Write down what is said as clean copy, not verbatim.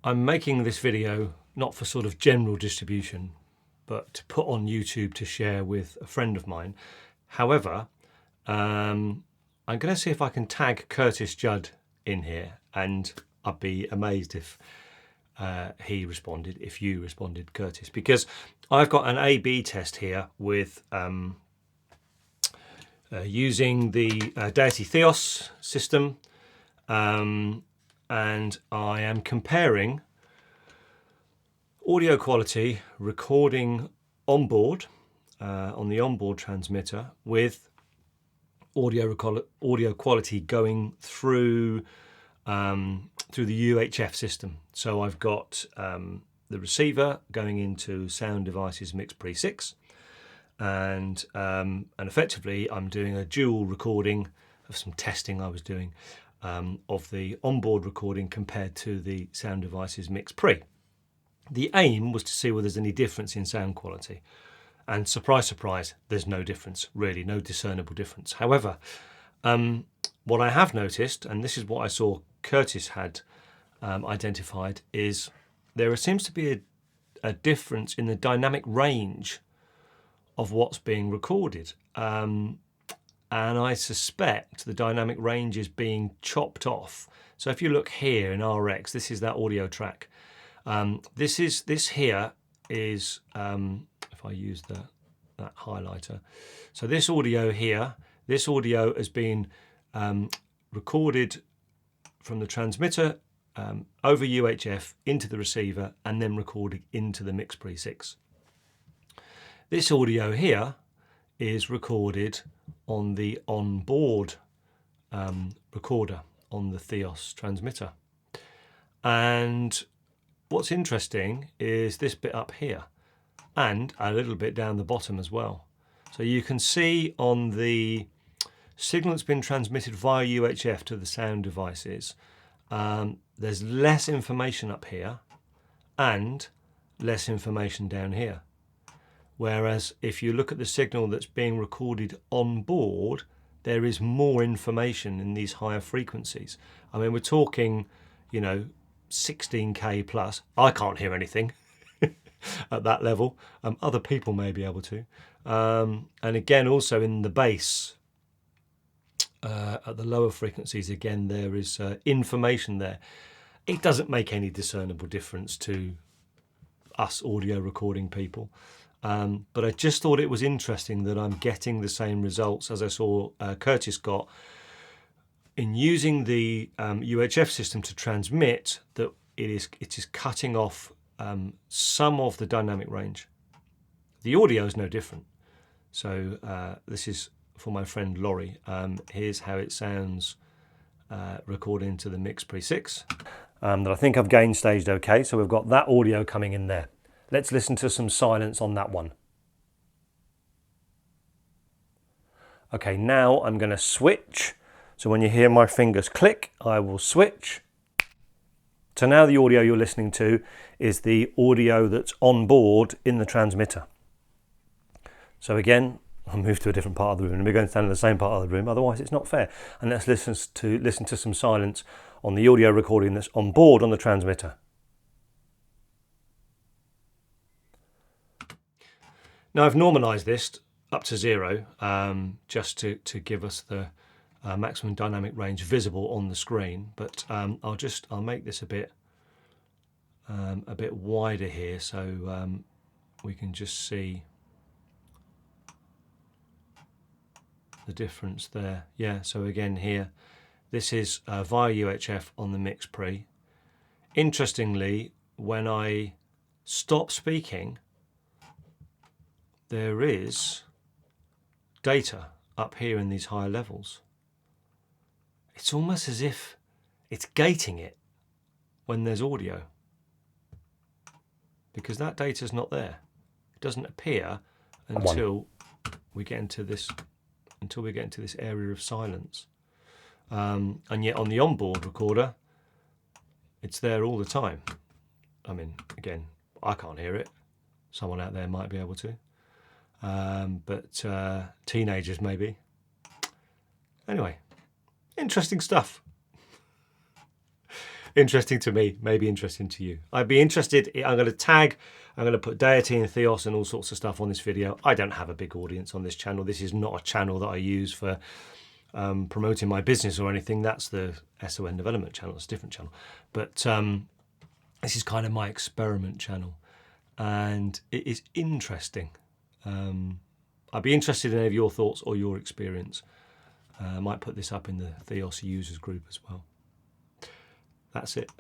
I'm making this video not for sort of general distribution, but to put on YouTube to share with a friend of mine. However, I'm going to see if I can tag Curtis Judd in here, and I'd be amazed if he responded, if you responded, Curtis, because I've got an A/B test here with using the Deity Theos system, and I am comparing audio quality recording on board on the onboard transmitter with audio quality going through the UHF system. So I've got the receiver going into Sound Devices Mix Pre 6, and effectively I'm doing a dual recording of some testing I was doing of the onboard recording compared to the Sound Devices Mix Pre. The aim was to see whether there's any difference in sound quality, and surprise, surprise, there's no difference, really, no discernible difference. However, what I have noticed, and this is what I saw Curtis had identified, is there seems to be a difference in the dynamic range of what's being recorded. And I suspect the dynamic range is being chopped off. So if you look here in RX, this is that audio track. This here is, if I use that highlighter. So this audio here, this audio has been recorded from the transmitter over UHF into the receiver and then recorded into the Mix Pre 6. This audio here is recorded on the onboard recorder on the Theos transmitter. And what's interesting is this bit up here and a little bit down the bottom as well. So you can see on the signal that's been transmitted via UHF to the sound devices, there's less information up here and less information down here. Whereas if you look at the signal that's being recorded on board, there is more information in these higher frequencies. I mean, we're talking, 16K plus. I can't hear anything at that level. Other people may be able to. And again, also in the bass, at the lower frequencies, again, there is information there. It doesn't make any discernible difference to us audio recording people. But I just thought it was interesting that I'm getting the same results as I saw Curtis got in using the UHF system to transmit, that it is cutting off some of the dynamic range. The audio is no different. So this is for my friend Laurie. Here's how it sounds recording to the Mix Pre 6 that I think I've gain staged okay. So we've got that audio coming in there. Let's listen to some silence on that one. Okay, now I'm going to switch. So when you hear my fingers click, I will switch. So now the audio you're listening to is the audio that's on board in the transmitter. So again, I'll move to a different part of the room, and we're going to stand in the same part of the room, otherwise it's not fair. And let's listen to some silence on the audio recording that's on board on the transmitter. Now I've normalised this up to 0, just to give us the maximum dynamic range visible on the screen. But I'll make this a bit wider here, so we can just see the difference there. Yeah. So again here, this is via UHF on the Mix Pre. Interestingly, when I stop speaking, there is data up here in these higher levels. It's almost as if it's gating it when there's audio, because that data's not there. It doesn't appear until we get into this area of silence. And yet on the onboard recorder, it's there all the time. I mean, again, I can't hear it. Someone out there might be able to. But teenagers maybe. Anyway, interesting stuff. interesting to me, maybe interesting to you. I'd be interested. I'm going to put Deity and Theos and all sorts of stuff on this video. I don't have a big audience on this channel. This is not a channel that I use for promoting my business or anything. That's the SON development channel. It's a different channel. But this is kind of my experiment channel. And it is interesting. I'd be interested in any of your thoughts or your experience. I might put this up in the Theos users group as well. That's it.